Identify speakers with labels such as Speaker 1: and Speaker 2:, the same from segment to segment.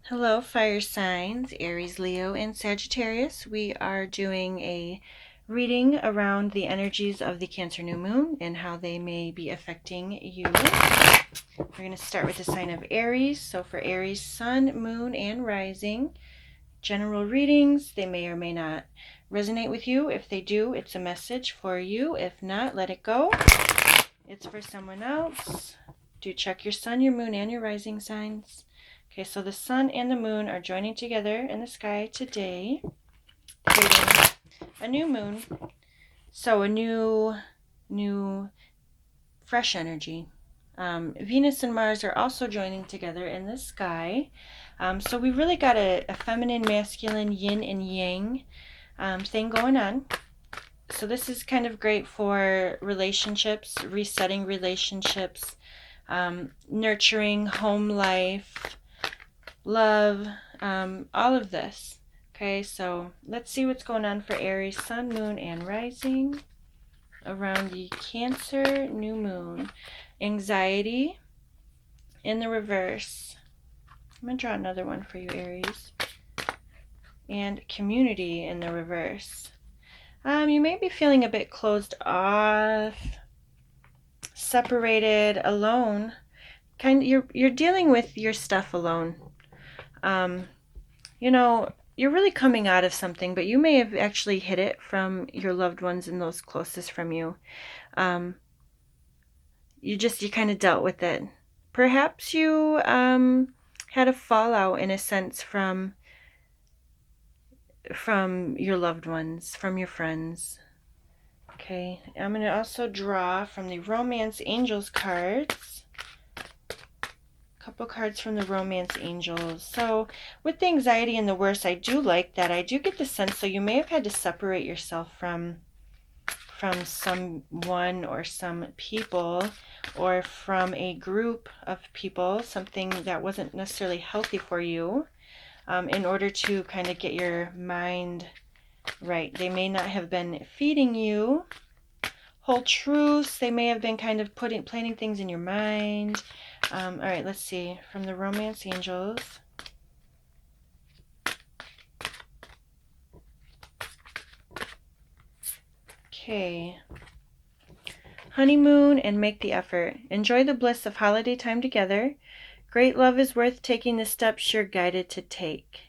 Speaker 1: Hello, fire signs, Aries, Leo, and Sagittarius. We are doing a reading around the energies of the Cancer new moon and how they may be affecting you. We're going to start with the sign of Aries. So for Aries, sun, moon, and rising, general readings. They may or may not resonate with you. If they do, it's a message for you. If not, let it go. It's for someone else. Do check your sun, your moon, and your rising signs. Okay, so the sun and the moon are joining together in the sky today, creating a new moon. So a new, fresh energy. Venus and Mars are also joining together in the sky. So we really got a feminine, masculine, yin and yang thing going on. So this is kind of great for relationships, resetting relationships, nurturing home life, love, all of this. Okay, so let's see what's going on for Aries, sun, moon, and rising around the Cancer new moon. Anxiety in the reverse. I'm going to draw another one for you, Aries. And community in the reverse. You may be feeling a bit closed off, separated, alone. You're dealing with your stuff alone. You're really coming out of something, but you may have actually hid it from your loved ones and those closest from you. You kind of dealt with it. Perhaps you had a fallout in a sense from your loved ones, from your friends. Okay, I'm going to also draw from the Romance Angels cards. Couple cards from the Romance Angels. So with the anxiety and the worst, I do like that. I do get the sense, so you may have had to separate yourself from someone or some people, or from a group of people, something that wasn't necessarily healthy for you, in order to kind of get your mind right. They may not have been feeding you whole truths. They may have been kind of planting things in your mind. All right, let's see. From the Romance Angels. Okay. Honeymoon and make the effort. Enjoy the bliss of holiday time together. Great love is worth taking the steps you're guided to take.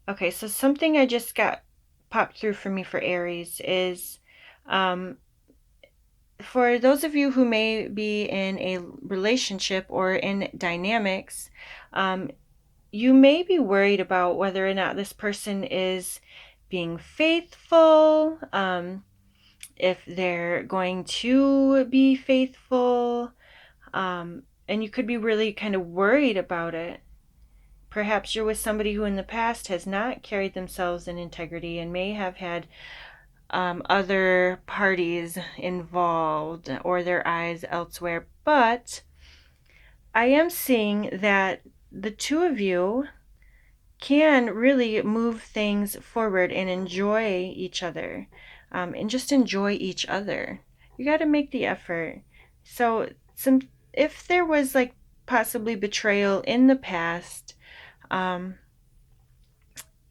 Speaker 1: Okay, so something I just got popped through for me for Aries is for those of you who may be in a relationship or in dynamics, you may be worried about whether or not this person is being faithful, if they're going to be faithful, and you could be really kind of worried about it. Perhaps you're with somebody who in the past has not carried themselves in integrity and may have had other parties involved or their eyes elsewhere. But I am seeing that the two of you can really move things forward and enjoy each other, and just enjoy each other. You got to make the effort. So if there was like possibly betrayal in the past, I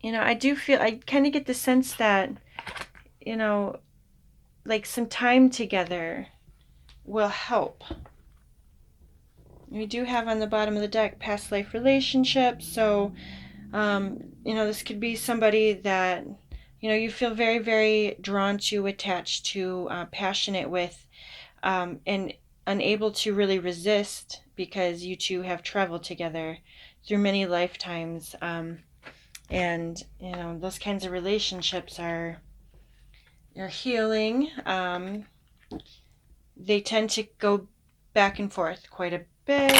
Speaker 1: kind of get the sense that, like some time together will help. We do have on the bottom of the deck past life relationships. So this could be somebody that you feel very, very drawn to, attached to, passionate with, and unable to really resist, because you two have traveled together through many lifetimes, and those kinds of relationships are healing. They tend to go back and forth quite a bit,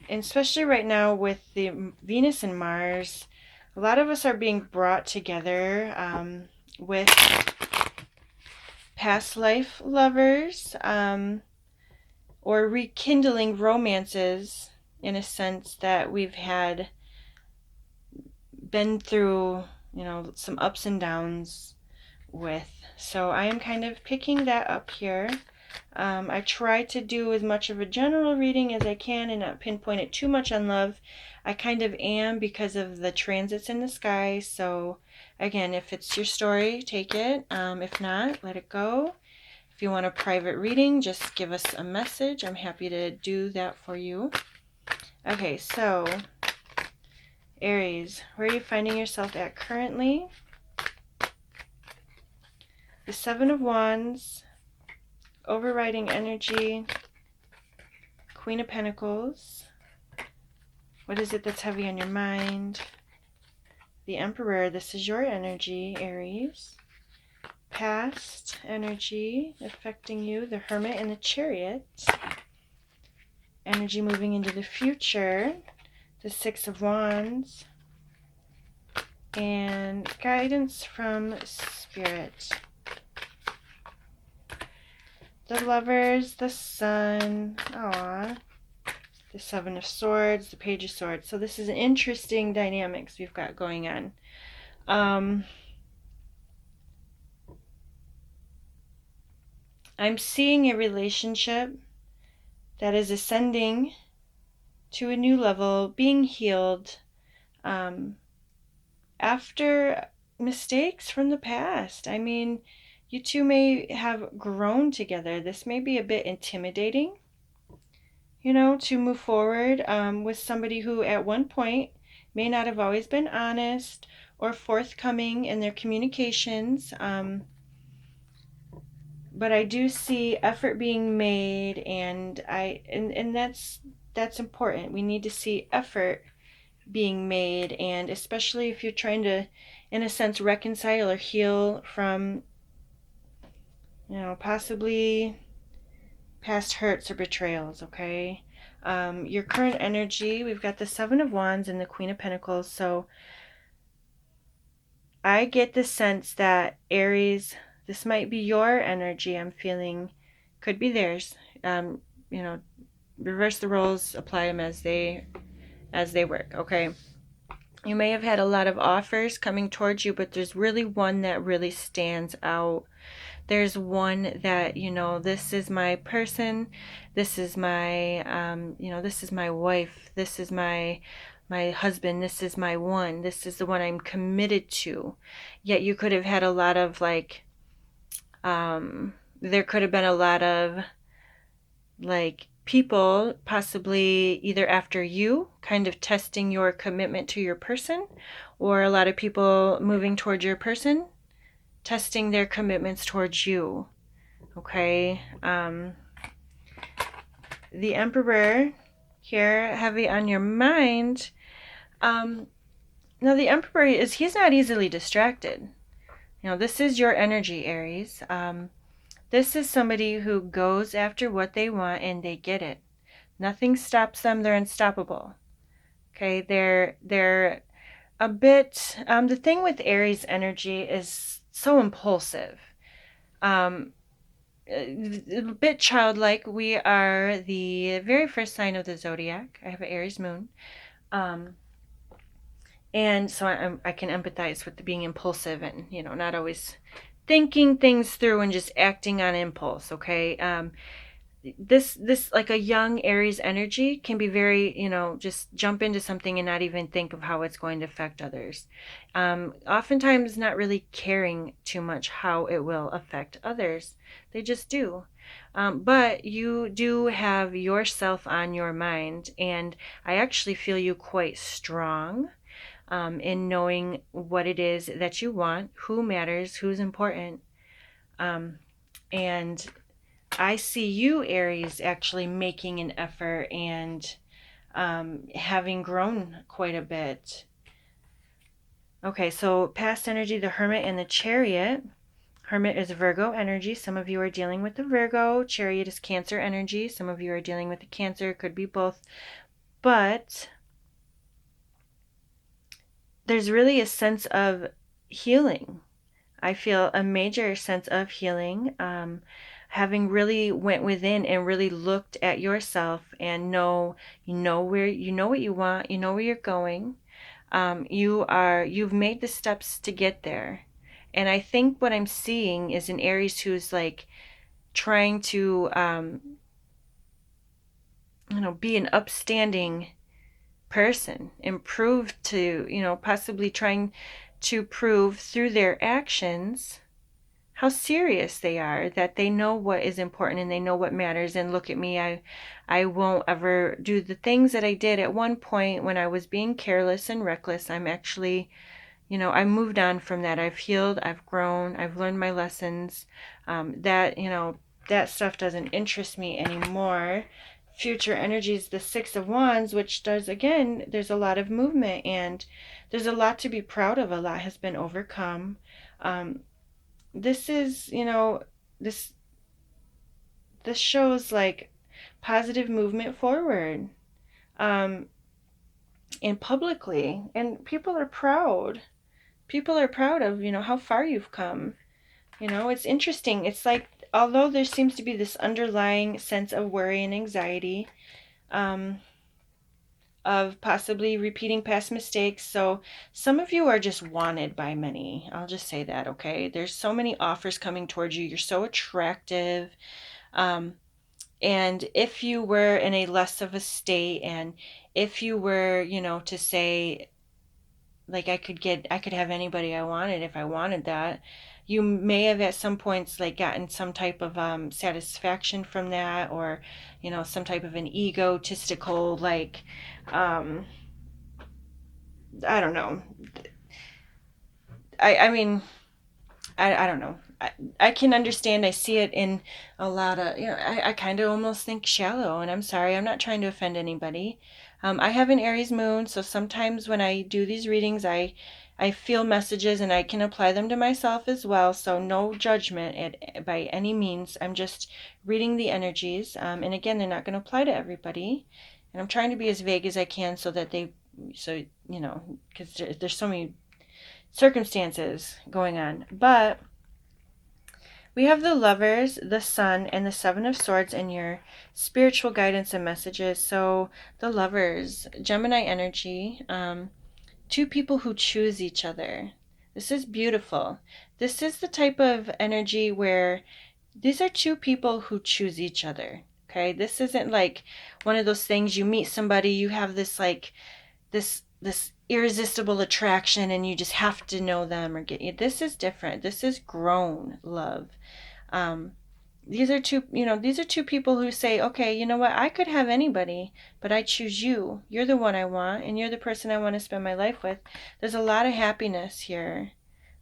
Speaker 1: and especially right now with the Venus and Mars, a lot of us are being brought together with past life lovers, or rekindling romances, in a sense that we've had been through, some ups and downs with. So I am kind of picking that up here. I try to do as much of a general reading as I can and not pinpoint it too much on love. I kind of am because of the transits in the sky. So again, if it's your story, take it. If not, let it go. If you want a private reading, just give us a message. I'm happy to do that for you. Okay, so Aries, where are you finding yourself at currently? The Seven of Wands, overriding energy, Queen of Pentacles. What is it that's heavy on your mind? The Emperor, this is your energy, Aries. Past energy affecting you, the Hermit and the Chariot. Energy moving into the future, the Six of Wands. And guidance from Spirit. The Lovers, the Sun, aww. The Seven of Swords, the Page of Swords. So this is an interesting dynamics we've got going on. I'm seeing a relationship that is ascending to a new level, being healed after mistakes from the past. I mean, you two may have grown together. This may be a bit intimidating, you know, to move forward with somebody who at one point may not have always been honest or forthcoming in their communications. But I do see effort being made, and that's important. We need to see effort being made, and especially if you're trying to, in a sense, reconcile or heal from, you know, possibly past hurts or betrayals. Okay. Your current energy, we've got the Seven of Wands and the Queen of Pentacles. So I get the sense that Aries, this might be your energy I'm feeling, could be theirs. You know, reverse the roles, apply them as they work, okay? You may have had a lot of offers coming towards you, but there's really one that really stands out. There's one that, you know, this is my person, this is my, you know, this is my wife, this is my husband, this is my one, this is the one I'm committed to. Yet you could have had a lot of like, there could have been a lot of like people possibly either after you, kind of testing your commitment to your person, or a lot of people moving towards your person, testing their commitments towards you. Okay. The Emperor here, heavy on your mind. Now the Emperor he's not easily distracted. You know, this is your energy, Aries. This is somebody who goes after what they want and they get it. Nothing stops them. They're unstoppable. Okay, they're a bit. The thing with Aries energy is so impulsive. A bit childlike. We are the very first sign of the zodiac. I have an Aries moon. And so I can empathize with the being impulsive and, you know, not always thinking things through and just acting on impulse, okay? This like a young Aries energy can be very, you know, just jump into something and not even think of how it's going to affect others. Oftentimes not really caring too much how it will affect others. They just do. But you do have yourself on your mind, and I actually feel you quite strong in knowing what it is that you want, who matters, who's important. And I see you, Aries, actually making an effort and having grown quite a bit. Okay, so past energy, the Hermit and the Chariot. Hermit is Virgo energy. Some of you are dealing with the Virgo. Chariot is Cancer energy. Some of you are dealing with the Cancer. It could be both. But there's really a sense of healing. I feel a major sense of healing. Having really went within and really looked at yourself and you know what you want, you know where you're going. You've made the steps to get there. And I think what I'm seeing is an Aries who's like trying to, be an upstanding person, improve to, possibly trying to prove through their actions how serious they are, that they know what is important and they know what matters. And look at me, I won't ever do the things that I did at one point when I was being careless and reckless. I'm actually, I moved on from that. I've healed, I've grown, I've learned my lessons. That stuff doesn't interest me anymore. Future energies, the Six of Wands, which does, again, there's a lot of movement and there's a lot to be proud of. A lot has been overcome. This is, this this shows like positive movement forward, um, and publicly, and people are proud. People are proud of, how far you've come. It's interesting. It's like, although there seems to be this underlying sense of worry and anxiety, um, of possibly repeating past mistakes. So some of you are just wanted by many. I'll just say that, okay? There's so many offers coming towards you. You're so attractive. Um, and if you were in a less of a state, and if you were, to say, like, I could have anybody I wanted if I wanted that, you may have at some points like gotten some type of satisfaction from that, or some type of an egotistical, like, um I don't know. I mean, I don't know. I can understand. I see it in a lot of, I kind of almost think shallow, and I'm sorry, I'm not trying to offend anybody. I have an Aries moon, so sometimes when I do these readings, I feel messages and I can apply them to myself as well. So no judgment by any means. I'm just reading the energies. And again, they're not going to apply to everybody. And I'm trying to be as vague as I can so that because there's so many circumstances going on. But we have the Lovers, the Sun, and the Seven of Swords in your spiritual guidance and messages. So the Lovers, Gemini energy, two people who choose each other. This is beautiful. This is the type of energy where these are two people who choose each other. Okay, this isn't like one of those things you meet somebody, you have this like this irresistible attraction and you just have to know them or get you. This is different. This is grown love. Um, these are two people who say, okay, you know what, I could have anybody, but I choose you. You're the one I want, and you're the person I want to spend my life with. There's a lot of happiness here.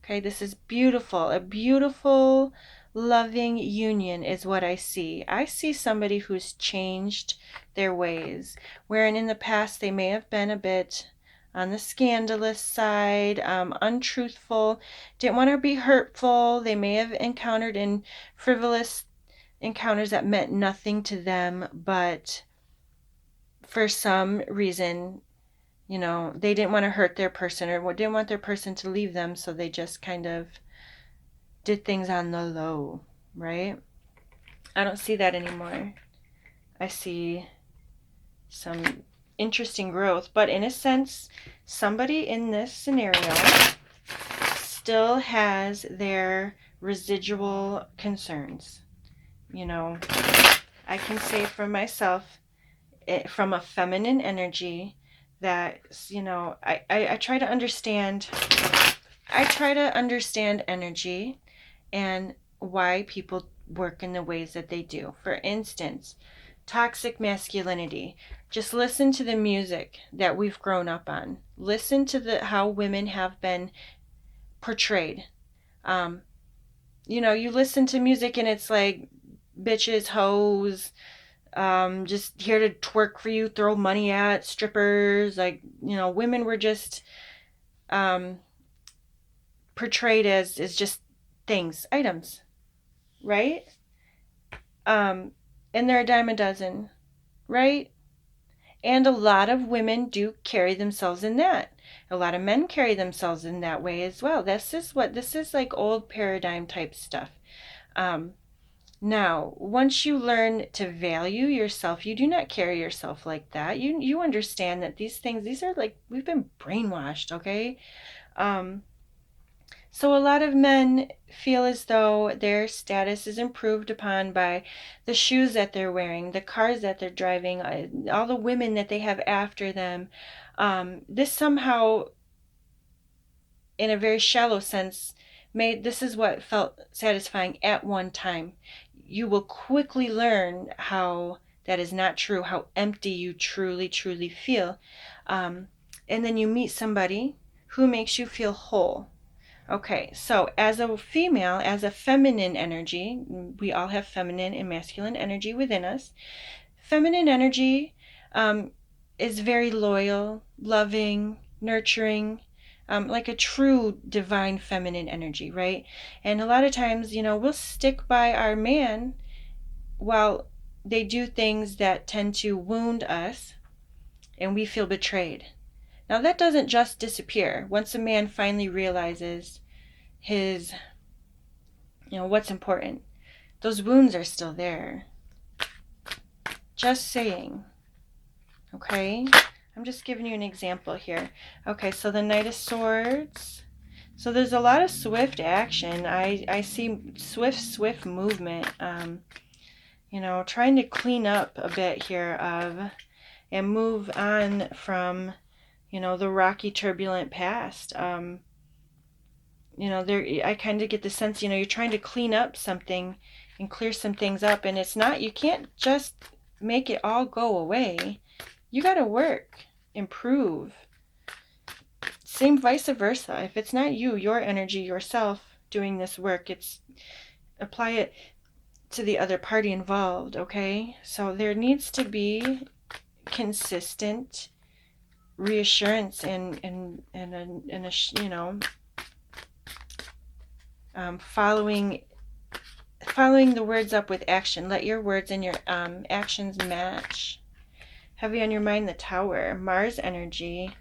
Speaker 1: Okay, this is beautiful. A beautiful, loving union is what I see. I see somebody who's changed their ways, wherein in the past they may have been a bit on the scandalous side, untruthful, didn't want to be hurtful. They may have encountered in frivolous encounters that meant nothing to them, but for some reason, they didn't want to hurt their person or didn't want their person to leave them, so they just kind of did things on the low, right? I don't see that anymore. I see some interesting growth, but in a sense, somebody in this scenario still has their residual concerns. I can say for myself, from a feminine energy, that I try to understand. I try to understand energy and why people work in the ways that they do. For instance, toxic masculinity. Just listen to the music that we've grown up on. Listen to how women have been portrayed. You listen to music and it's like bitches, hoes, just here to twerk for you, throw money at strippers. Like, women were just portrayed as just things, items, right? And they're a dime a dozen, right? And a lot of women do carry themselves in that. A lot of men carry themselves in that way as well. This is like old paradigm type stuff. Now, once you learn to value yourself, you do not carry yourself like that. You understand that these are like, we've been brainwashed, okay? So a lot of men feel as though their status is improved upon by the shoes that they're wearing, the cars that they're driving, all the women that they have after them. This somehow, in a very shallow sense, this is what felt satisfying at one time. You will quickly learn how that is not true, how empty you truly, truly feel. And then you meet somebody who makes you feel whole. Okay, so as a female, as a feminine energy, we all have feminine and masculine energy within us. Feminine energy um, is very loyal, loving, nurturing, like a true divine feminine energy, right? And a lot of times, we'll stick by our man while they do things that tend to wound us and we feel betrayed. Now, that doesn't just disappear. Once a man finally realizes his, what's important, those wounds are still there. Just saying. Okay? I'm just giving you an example here. Okay, so the Knight of Swords. So there's a lot of swift action. I see swift movement. Trying to clean up a bit here and move on from, the rocky, turbulent past. I kind of get the sense, you're trying to clean up something and clear some things up, and you can't just make it all go away. You got to work, improve. Same vice versa. If it's not you, your energy, yourself doing this work, apply it to the other party involved, okay? So there needs to be consistent reassurance and following the words up with action. Let your words and your actions match. Heavy on your mind, the Tower, Mars energy.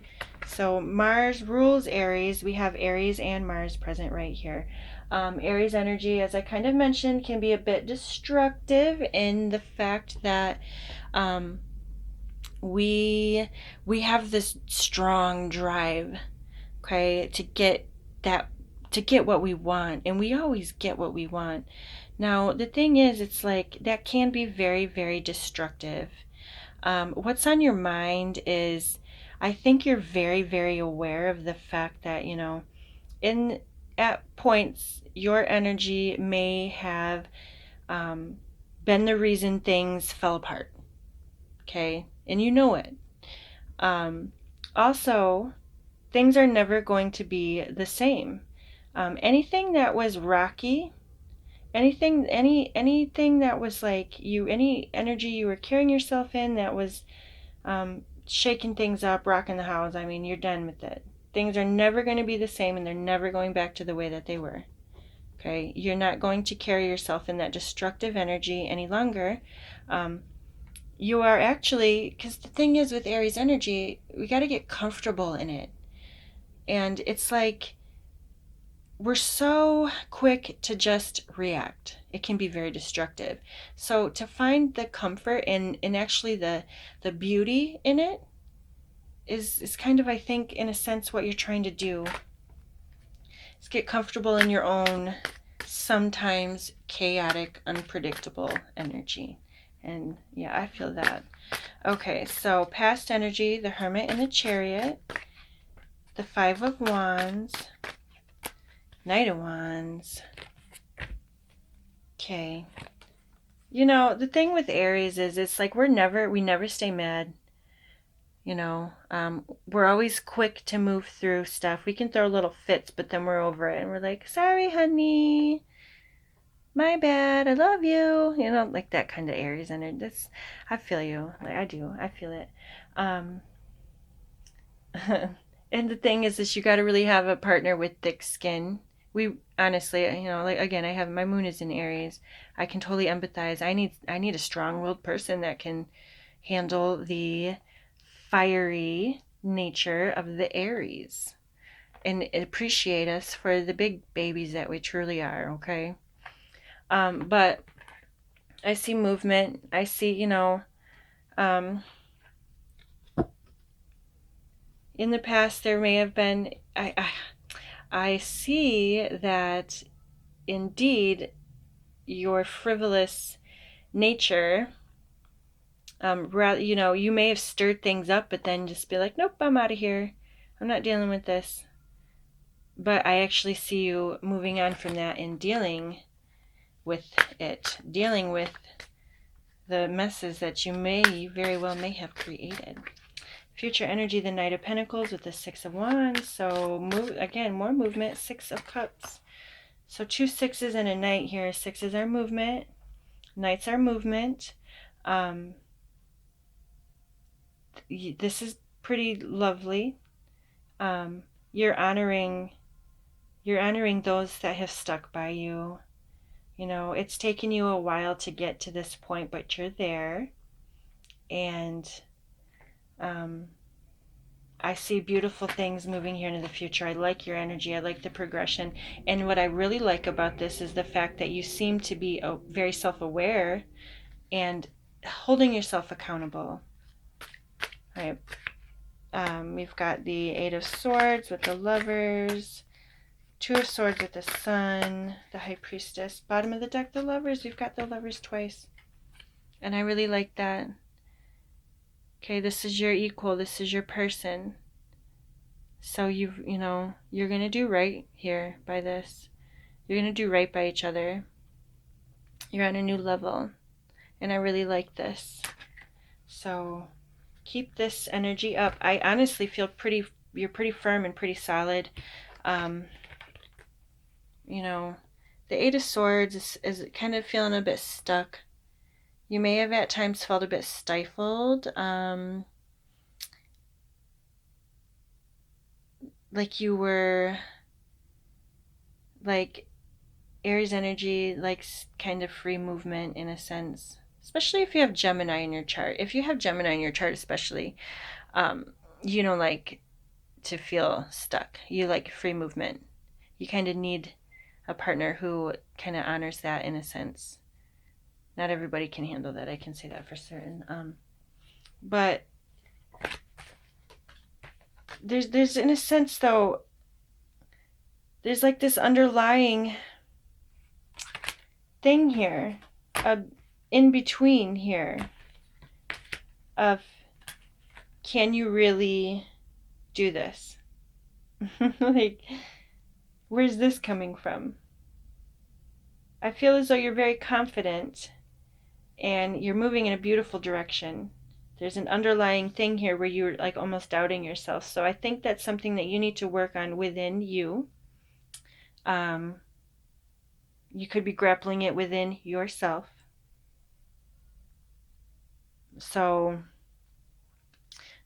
Speaker 1: So Mars rules Aries. We have Aries and Mars present right here. Aries energy, as I kind of mentioned, can be a bit destructive in the fact that we have this strong drive, okay, to get what we want, and we always get what we want. Now the thing is, it's like that can be very, very destructive. What's on your mind is, I think you're very, very aware of the fact that, at points, your energy may have been the reason things fell apart. Okay? And you know it. Also, things are never going to be the same. Anything that was rocky, anything that was like any energy you were carrying yourself in that was shaking things up, rocking the house, you're done with it. Things are never going to be the same, and they're never going back to the way that they were. Okay? You're not going to carry yourself in that destructive energy any longer. You are actually, because the thing is with Aries energy, we got to get comfortable in it. And it's like we're so quick to just react. It can be very destructive. So to find the comfort and actually the beauty in it is kind of, I think, in a sense, what you're trying to do. Is get comfortable in your own sometimes chaotic, unpredictable energy. And yeah, I feel that. Okay, so past energy, the Hermit and the Chariot, the Five of Wands, Knight of Wands. Okay. The thing with Aries is it's like we never stay mad. We're always quick to move through stuff. We can throw little fits, but then we're over it and we're like, sorry, honey. My bad. I love you. Like that kind of Aries energy. I feel you. Like I do. I feel it. And the thing is you got to really have a partner with thick skin. We honestly, like again, I have my moon is in Aries. I can totally empathize. I need a strong-willed person that can handle the fiery nature of the Aries and appreciate us for the big babies that we truly are, okay? But I see movement. I see, in the past there may have been, I see that indeed your frivolous nature, you may have stirred things up, but then just be like, nope, I'm out of here. I'm not dealing with this. But I actually see you moving on from that and dealing with the messes that you very well may have created. Future energy, the Knight of Pentacles with the Six of Wands. So more movement. Six of Cups. So 2 6s and a Knight here. 6s are movement. Knights are movement. This is pretty lovely. You're honoring those that have stuck by you. It's taken you a while to get to this point, but you're there. And I see beautiful things moving here into the future. I like your energy. I like the progression. And what I really like about this is the fact that you seem to be very self-aware and holding yourself accountable. All right. We've got the Eight of Swords with the Lovers, Two of Swords with the Sun, the High Priestess. Bottom of the deck, the Lovers. We've got the Lovers twice. And I really like that. Okay, this is your equal. This is your person. So you're going to do right here by this. You're going to do right by each other. You're on a new level. And I really like this. So keep this energy up. I honestly feel you're pretty firm and pretty solid. The Eight of Swords is kind of feeling a bit stuck. You may have at times felt a bit stifled. Like you were, like, Aries energy likes kind of free movement in a sense, especially if you have Gemini in your chart. If you have Gemini in your chart, especially, you don't like to feel stuck. You like free movement. You kind of need a partner who kind of honors that in a sense. Not everybody can handle that. I can say that for certain. But there's in a sense though, there's like this underlying thing here, in between here, of can you really do this? Like, where's this coming from? I feel as though you're very confident and you're moving in a beautiful direction. There's an underlying thing here where you're like almost doubting yourself. So I think that's something that you need to work on within you. You could be grappling it within yourself. So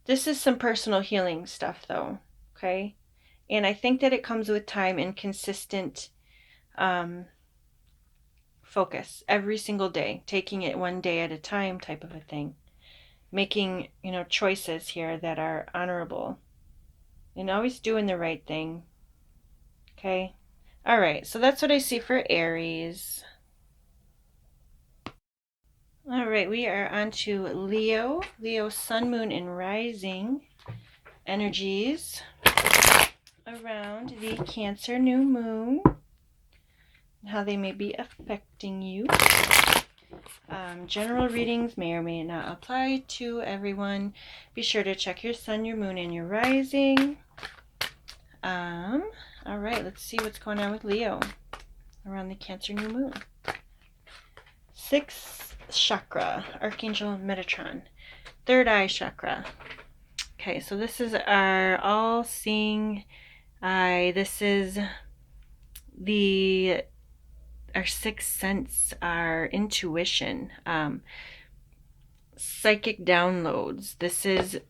Speaker 1: this is some personal healing stuff though, okay? And I think that it comes with time and consistent focus every single day, taking it one day at a time type of a thing. Making, choices here that are honorable and always doing the right thing. Okay? All right, so that's what I see for Aries. All right, we are on to Leo. Leo, Sun, Moon, and Rising energies around the Cancer new moon and how they may be affecting you. General readings may or may not apply to everyone. Be sure to check your sun, your moon, and your rising. All right, let's see what's going on with Leo around the Cancer new moon. 6th chakra, Archangel Metatron. 3rd eye chakra. Okay, so this is our all-seeing eye. This is our sixth sense, our intuition, psychic downloads. This is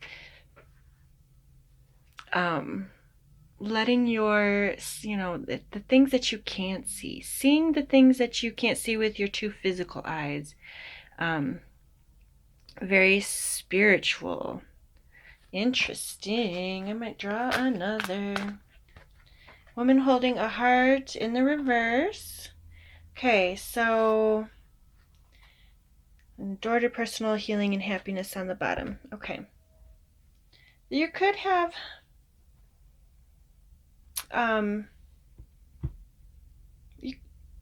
Speaker 1: letting the things that you can't see, seeing the things that you can't see with your two physical eyes. Very spiritual. Interesting. I might draw another. Woman holding a heart in the reverse. Okay, so door to personal healing and happiness on the bottom. Okay. You could have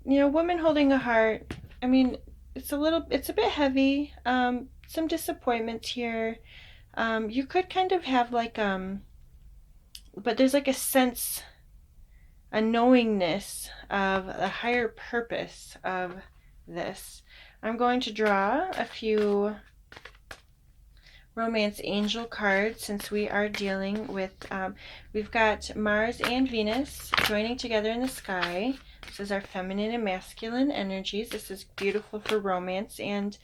Speaker 1: woman holding a heart. I mean, it's a bit heavy. Some disappointments here. You could kind of have like, but there's like a sense, a knowingness of the higher purpose of this. I'm going to draw a few romance angel cards since we are dealing with, we've got Mars and Venus joining together in the sky. This is our feminine and masculine energies. This is beautiful for romance and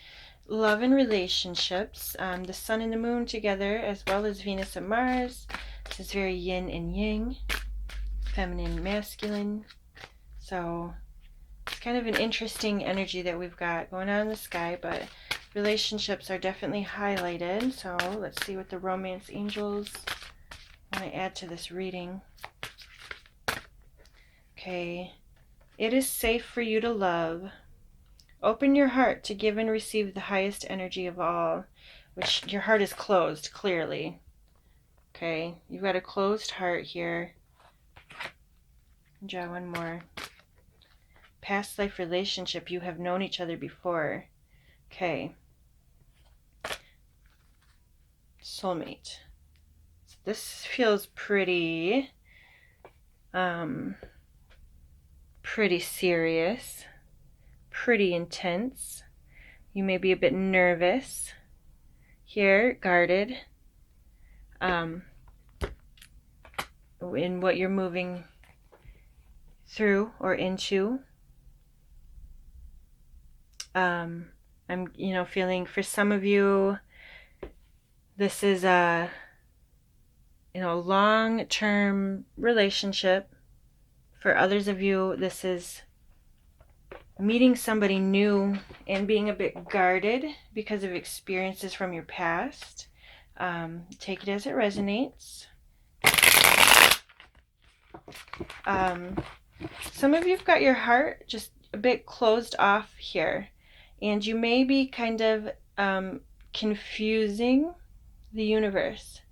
Speaker 1: love and relationships. The sun and the moon together, as well as Venus and Mars. This is very yin and yang, feminine and masculine. So it's kind of an interesting energy that we've got going on in the sky, but relationships are definitely highlighted. So let's see what the romance angels want to add to this reading. Okay. It is safe for you to love. Open your heart to give and receive the highest energy of all, which your heart is closed, clearly. Okay, you've got a closed heart here. Draw one more. Past life relationship, you have known each other before. Okay. Soulmate. So this feels pretty serious, pretty intense. You may be a bit nervous here, guarded, in what you're moving through or into. I'm, feeling for some of you, this is a, long-term relationship. For others of you, this is meeting somebody new and being a bit guarded because of experiences from your past. Take it as it resonates. Some of you've got your heart just a bit closed off here, and you may be kind of confusing the universe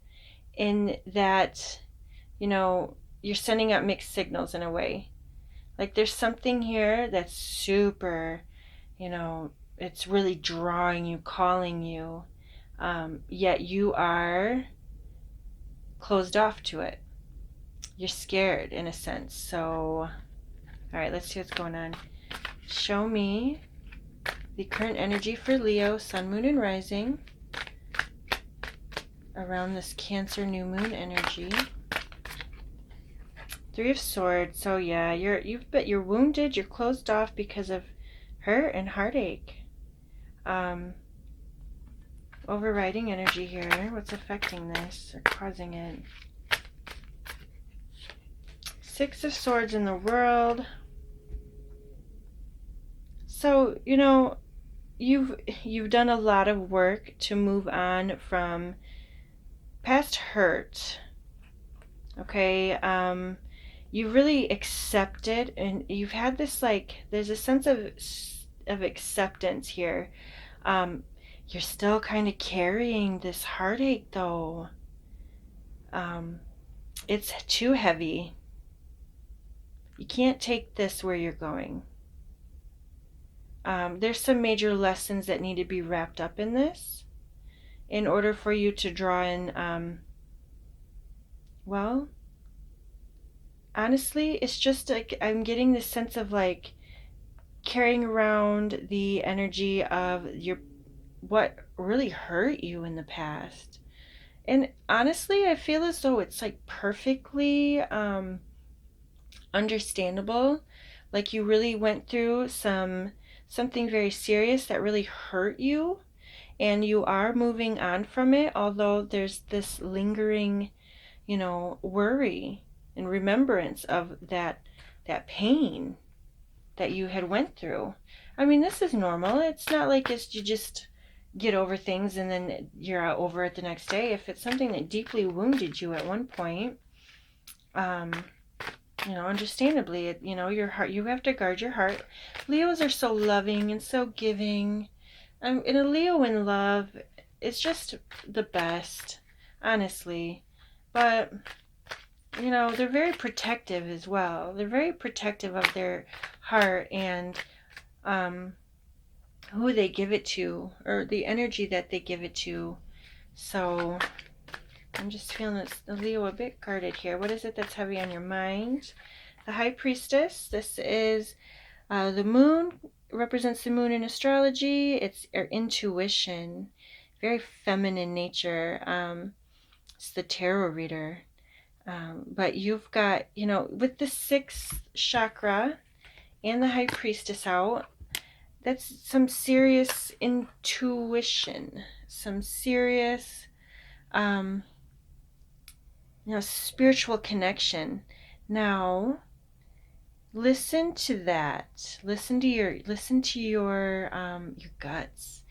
Speaker 1: in that, you're sending out mixed signals in a way. Like there's something here that's super, it's really drawing you, calling you, yet you are closed off to it. You're scared in a sense. So, all right, let's see what's going on. Show me the current energy for Leo, sun, moon, and rising around this Cancer new moon energy. Three of Swords. So yeah, you're wounded. You're closed off because of hurt and heartache. Overriding energy here. What's affecting this or causing it? Six of Swords in the world. So you've done a lot of work to move on from past hurt. Okay. You really accepted, and you've had this, there's a sense of acceptance here. You're still kind of carrying this heartache though. It's too heavy. You can't take this where you're going. There's some major lessons that need to be wrapped up in this in order for you to draw in, well, honestly, it's just like I'm getting this sense of carrying around the energy of what really hurt you in the past. And honestly, I feel as though it's perfectly understandable. Like you really went through something very serious that really hurt you, and you are moving on from it, although there's this lingering, worry and remembrance of that pain that you had went through. I mean, this is normal. It's not like you just get over things and then you're over it the next day. If it's something that deeply wounded you at one point, understandably, your heart, you have to guard your heart. Leos are so loving and so giving. And a Leo in love, it's just the best, honestly. But you know, they're very protective as well. They're very protective of their heart and um, who they give it to, or the energy that they give it to. So I'm just feeling this, Leo, a bit guarded here. What is it that's heavy on your mind? The High Priestess. This is the moon, represents the moon in astrology. It's our intuition, very feminine nature. It's the tarot reader. But you've got, you know, with the sixth chakra and the High Priestess out, that's some serious intuition, some serious, um, you know, spiritual connection. Now, listen to that. Listen to your guts.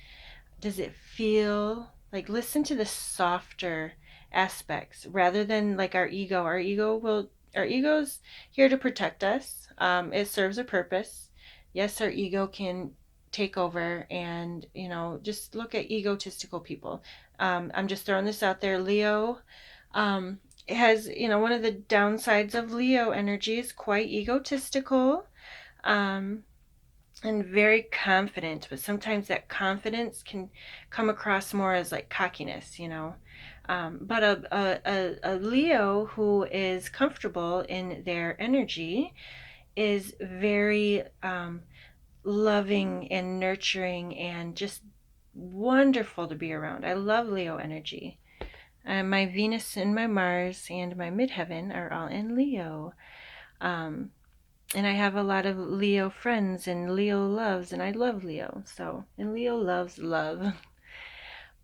Speaker 1: Does it feel like, listen to the softer aspects rather than like our ego. Our ego's here to protect us. It serves a purpose. Yes, our ego can take over, and you know, just look at egotistical people. I'm just throwing this out there. Leo has, you know, one of the downsides of Leo energy is quite egotistical. Um, and very confident, but sometimes that confidence can come across more as like cockiness, you know. But a Leo who is comfortable in their energy is very loving and nurturing and just wonderful to be around. I love Leo energy. My Venus and my Mars and my midheaven are all in Leo. Um, and I have a lot of Leo friends, and Leo loves, and I love Leo. So, and Leo loves love.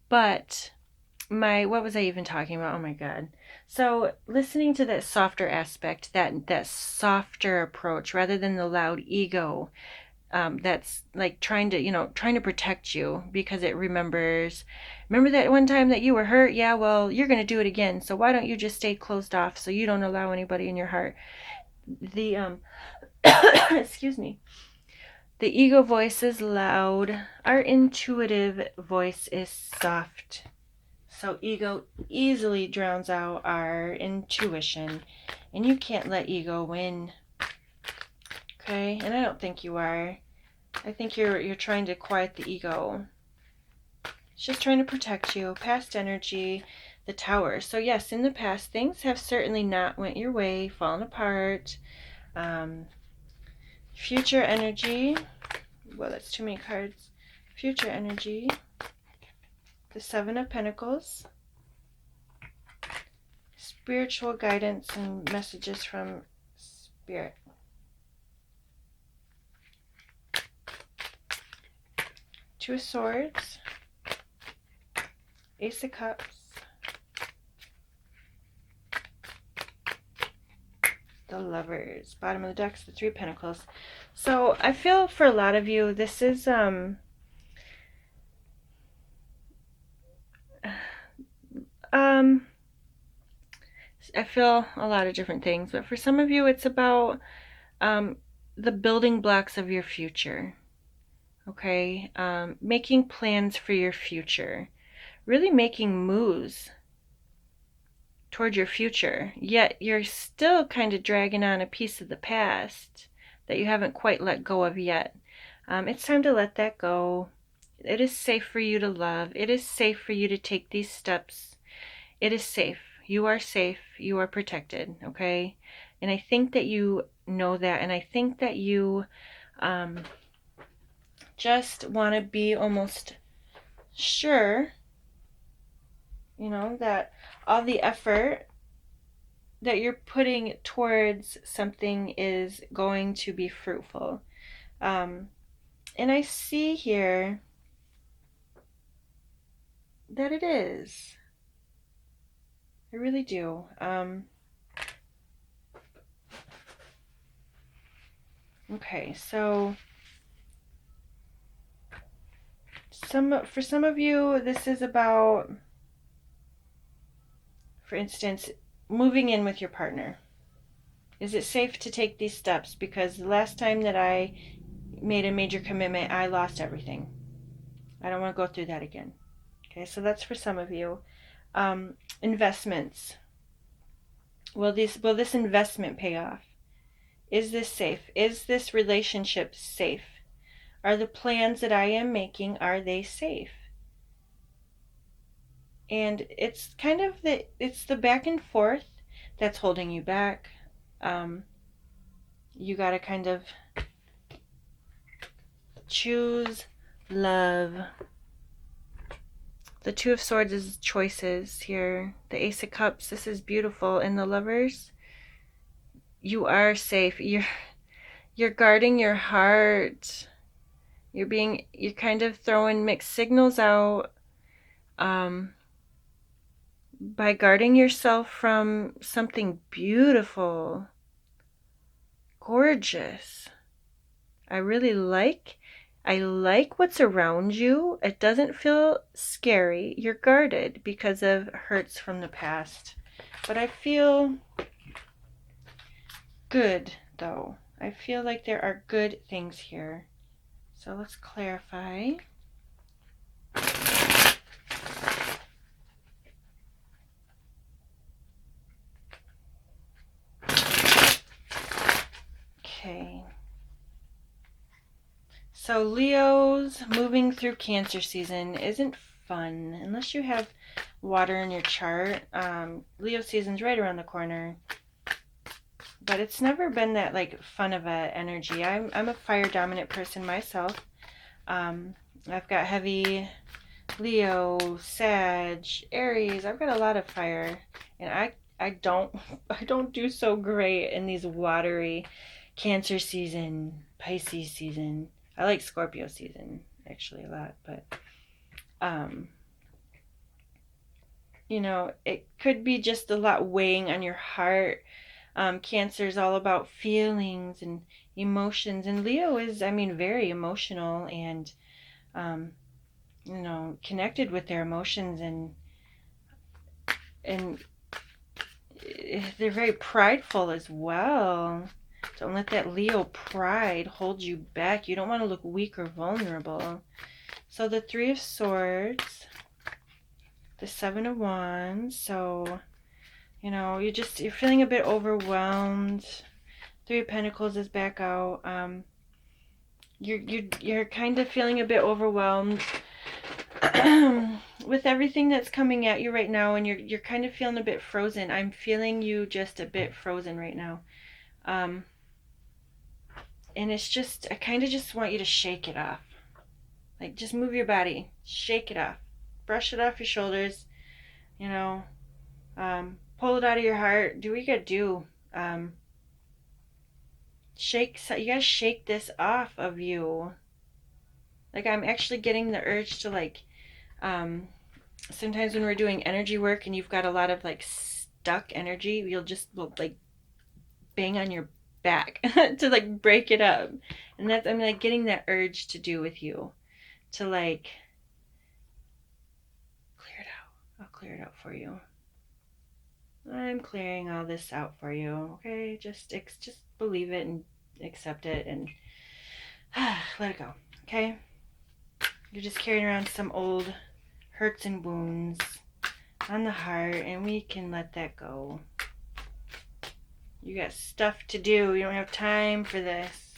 Speaker 1: But what was I even talking about? Oh my God. So, listening to that softer aspect, that softer approach rather than the loud ego, that's like trying to protect you because it remember that one time that you were hurt? Yeah, well, you're going to do it again. So why don't you just stay closed off so you don't allow anybody in your heart? The excuse me. The ego voice is loud. Our intuitive voice is soft. So ego easily drowns out our intuition, and you can't let ego win. Okay? And I don't think you are. I think you're trying to quiet the ego. It's just trying to protect you. Past energy, the Tower. So yes, in the past, things have certainly not went your way, fallen apart. Um, future energy. Well, that's too many cards. Future energy. The Seven of Pentacles. Spiritual guidance and messages from Spirit. Two of Swords. Ace of Cups. The Lovers. Bottom of the deck's the Three of Pentacles. So I feel for a lot of you, this is I feel a lot of different things, but for some of you, it's about the building blocks of your future. Okay, making plans for your future, really making moves toward your future. Yet you're still kind of dragging on a piece of the past that you haven't quite let go of yet. It's time to let that go. It is safe for you to love. It is safe for you to take these steps. It is safe. You are safe. You are protected. Okay? And I think that you know that. And I think that you just want to be almost sure, you know, that all the effort that you're putting towards something is going to be fruitful. And I see here that it is. I really do. Okay, so for some of you, this is about, for instance, moving in with your partner. Is it safe to take these steps? Because the last time that I made a major commitment, I lost everything. I don't want to go through that again. Okay, so that's for some of you. Investments. Will this investment pay off? Is this safe? Is this relationship safe? Are the plans that I am making, are they safe? And it's kind of the back and forth that's holding you back. You got to kind of choose love. The Two of Swords is choices here. The Ace of Cups, this is beautiful. And the Lovers, you are safe. You're guarding your heart. You're kind of throwing mixed signals out. By guarding yourself from something beautiful, gorgeous. I like what's around you. It doesn't feel scary. You're guarded because of hurts from the past. But I feel good, though. I feel like there are good things here. So let's clarify. Okay. So Leo's moving through Cancer season isn't fun unless you have water in your chart. Leo season's right around the corner, but it's never been that like fun of a energy. I'm a fire dominant person myself. I've got heavy Leo, Sag, Aries. I've got a lot of fire, and I don't do so great in these watery Cancer season, Pisces season. I like Scorpio season actually a lot, but it could be just a lot weighing on your heart. Cancer is all about feelings and emotions, and Leo is, I mean, very emotional and connected with their emotions, and they're very prideful as well. Don't let that Leo pride hold you back. You don't want to look weak or vulnerable. So the Three of Swords, the Seven of Wands. So, you're feeling a bit overwhelmed. Three of Pentacles is back out. You're kind of feeling a bit overwhelmed with everything that's coming at you right now, and you're kind of feeling a bit frozen. I'm feeling you just a bit frozen right now. And it's just, I kind of just want you to shake it off. Like, just move your body, shake it off, brush it off your shoulders, pull it out of your heart, do what you gotta do. You gotta shake this off of you. Like, I'm actually getting the urge to, like, sometimes when we're doing energy work and you've got a lot of, like, stuck energy, you'll like, bang on your back to, like, break it up. And I'm, like, getting that urge to do with you. To, like, clear it out. I'll clear it out for you. I'm clearing all this out for you, okay? Just believe it and accept it and let it go, okay? You're just carrying around some old hurts and wounds on the heart, and we can let that go. You got stuff to do. You don't have time for this,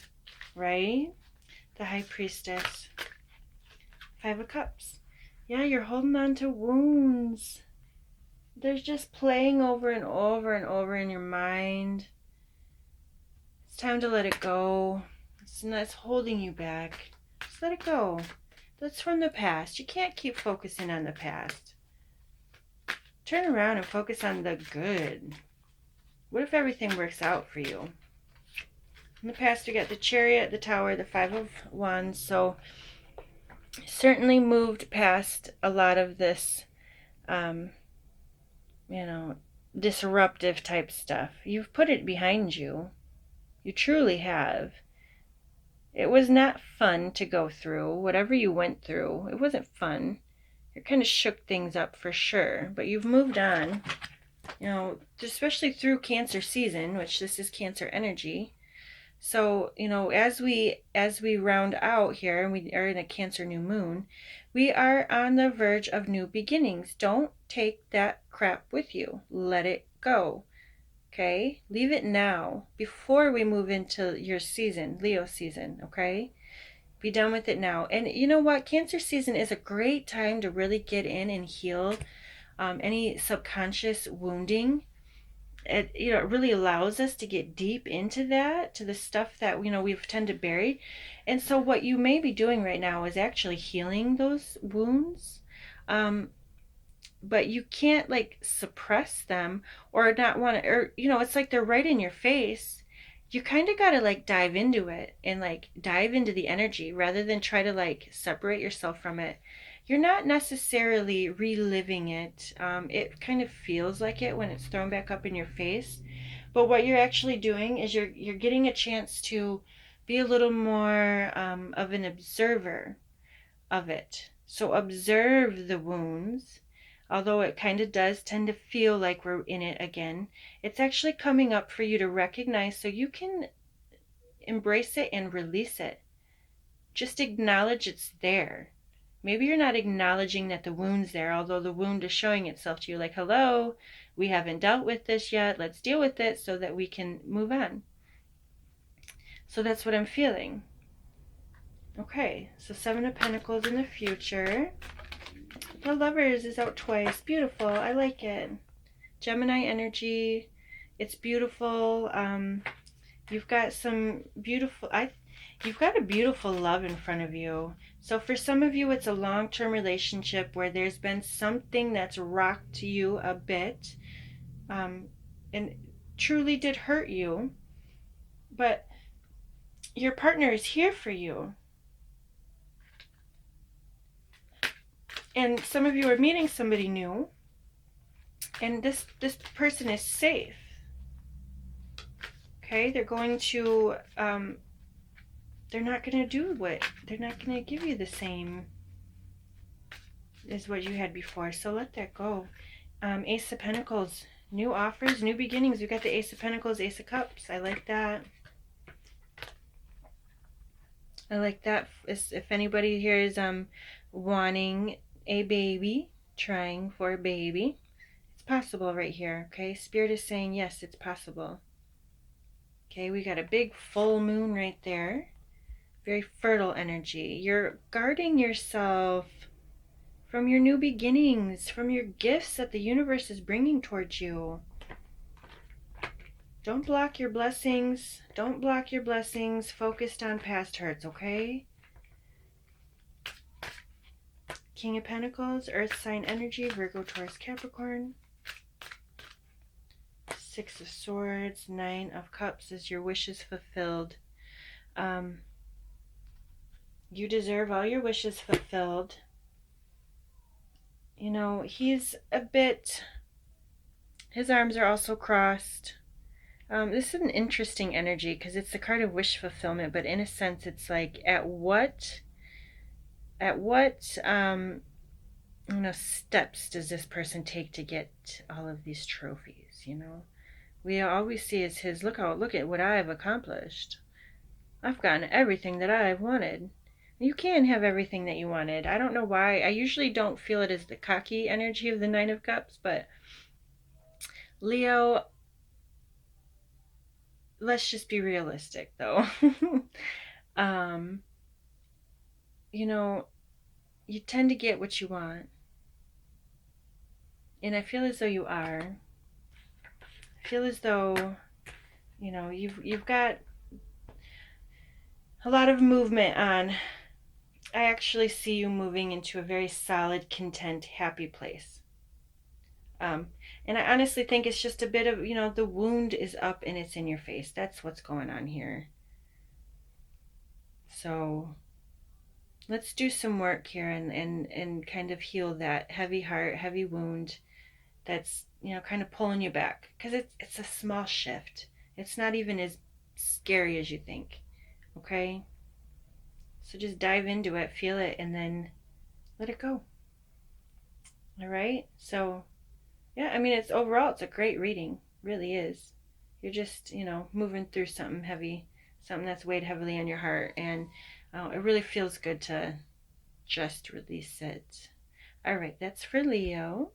Speaker 1: right? The High Priestess. Five of Cups. Yeah, you're holding on to wounds. They're just playing over and over and over in your mind. It's time to let it go. It's holding you back. Just let it go. That's from the past. You can't keep focusing on the past. Turn around and focus on the good. What if everything works out for you? In the past, we got the Chariot, the Tower, the Five of Wands. So, certainly moved past a lot of this, disruptive type stuff. You've put it behind you. You truly have. It was not fun to go through. Whatever you went through, it wasn't fun. It kind of shook things up for sure. But you've moved on. Especially through Cancer season, which this is Cancer energy. So, as we round out here, and we are in a Cancer new moon, we are on the verge of new beginnings. Don't take that crap with you. Let it go. Okay? Leave it now before we move into your season, Leo season, okay? Be done with it now. And you know what? Cancer season is a great time to really get in and heal any subconscious wounding. It really allows us to get deep into that, to the stuff that we've tend to bury. And so what you may be doing right now is actually healing those wounds. Um, but you can't like suppress them or not want to, or it's like they're right in your face. You kind of got to like dive into it and like dive into the energy rather than try to like separate yourself from it. You're not necessarily reliving it. It kind of feels like it when it's thrown back up in your face, but what you're actually doing is you're getting a chance to be a little more of an observer of it. So observe the wounds. Although it kind of does tend to feel like we're in it again, it's actually coming up for you to recognize so you can embrace it and release it. Just acknowledge it's there. Maybe you're not acknowledging that the wound's there, although the wound is showing itself to you like, hello, we haven't dealt with this yet. Let's deal with it so that we can move on. So that's what I'm feeling. Okay, so Seven of Pentacles in the future. The Lovers is out twice. Beautiful. I like it. Gemini energy. It's beautiful. You've got some beautiful. You've got a beautiful love in front of you. So for some of you, it's a long-term relationship where there's been something that's rocked you a bit, and truly did hurt you. But your partner is here for you. And some of you are meeting somebody new, and this person is safe. Okay, they're going to they're not going to do what they're not going to give you the same as what you had before, so let that go. Ace of Pentacles, new offers, new beginnings. We got the Ace of Pentacles, Ace of Cups. I like that. I like that. If anybody here is wanting a baby, trying for a baby, it's possible right here. Okay, Spirit is saying yes, it's possible. Okay, we got a big full moon right there. Very fertile energy. You're guarding yourself from your new beginnings, from your gifts that the universe is bringing towards you. Don't block your blessings. Don't block your blessings focused on past hurts, okay? King of Pentacles, Earth sign energy, Virgo, Taurus, Capricorn. Six of Swords, Nine of Cups is your wishes fulfilled. You deserve all your wishes fulfilled. You know, he's a bit, his arms are also crossed. This is an interesting energy because it's the card of wish fulfillment, but in a sense it's like at what steps does this person take to get all of these trophies? We always see as his look at what I've accomplished. I've gotten everything that I've wanted. You can have everything that you wanted. I don't know why. I usually don't feel it as the cocky energy of the Nine of Cups, but Leo, let's just be realistic though. um, you tend to get what you want. And I feel as though you are. I feel as though, you've got a lot of movement on. I actually see you moving into a very solid, content, happy place. And I honestly think it's just a bit of, the wound is up and it's in your face. That's what's going on here. So let's do some work here and kind of heal that heavy heart, heavy wound that's, kind of pulling you back. Because it's a small shift. It's not even as scary as you think. Okay? So just dive into it, feel it, and then let it go. All right? So yeah, I mean, it's a great reading. Really is. You're just, moving through something heavy, something that's weighed heavily on your heart, and it really feels good to just release it. All right, that's for Leo.